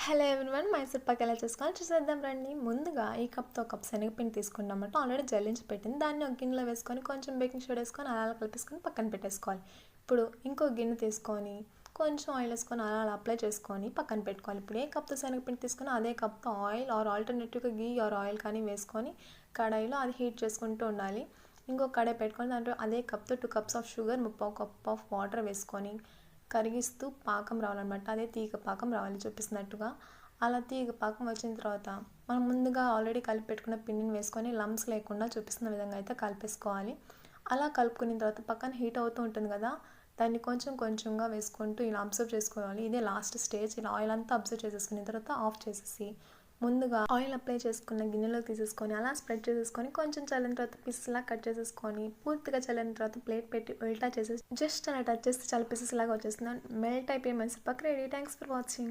Hello everyone, Mysore Pak ఎలా చేసుకోవాలో చూసేద్దాం రండి. ముందుగా ఈ కప్తో కప్ శనగపిండి తీసుకున్నామంటే ఆల్రెడీ జల్లించి పెట్టింది. దాన్ని ఒక గిన్నెలో వేసుకొని కొంచెం బేకింగ్ సోడా వేసుకొని అలా కలిపేసుకొని పక్కన పెట్టేసుకోవాలి. ఇప్పుడు ఇంకో గిన్నె తీసుకొని కొంచెం ఆయిల్ వేసుకొని అలా అప్లై చేసుకొని పక్కన పెట్టుకోవాలి. ఇప్పుడు ఏ కప్తో శనగపిండి తీసుకొని అదే కప్తో ఆయిల్ ఆల్టర్నేటివ్గా గీ ఆయిల్ కానీ వేసుకొని కడాయిలో అది హీట్ చేసుకుంటూ ఉండాలి. ఇంకో కడాయి పెట్టుకొని దాంట్లో అదే కప్తో 2 cups of sugar, 3/4 cup of water వేసుకొని కరిగిస్తూ పాకం రావాలన్నమాట. అదే తీగ పాకం రావాలి చూపిస్తున్నట్టుగా. అలా తీగ పాకం వచ్చిన తర్వాత మనం ముందుగా ఆల్రెడీ కలిపి పెట్టుకున్న పిండిని వేసుకొని లంప్స్ లేకుండా చూపిస్తున్న విధంగా అయితే కలిపేసుకోవాలి. అలా కలుపుకున్న తర్వాత పక్కన హీట్ అవుతూ ఉంటుంది కదా, దాన్ని కొంచెం కొంచెంగా వేసుకుంటూ ఇలా అబ్జర్వ్ చేసుకోవాలి. ఇదే లాస్ట్ స్టేజ్. ఇలా ఆయిల్ అంతా అబ్జర్వ్ చేసేసుకున్న తర్వాత ఆఫ్ చేసేసి ముందుగా ఆయిల్ అప్లై చేసుకున్న గిన్నెలో తీసేసుకొని అలా స్ప్రెడ్ చేసేసుకొని కొంచెం చల్లిన తర్వాత పీసెస్లా కట్ చేసేసుకొని పూర్తిగా చల్లిన తర్వాత ప్లేట్ పెట్టి ఉల్టా చేసేసి జస్ట్ అలా టచ్ చేస్తే చాలా పీసెస్ లాగా వచ్చేస్తుంది. మెల్ట్ అయిపోయి Mysore Pak ready. Thanks for watching.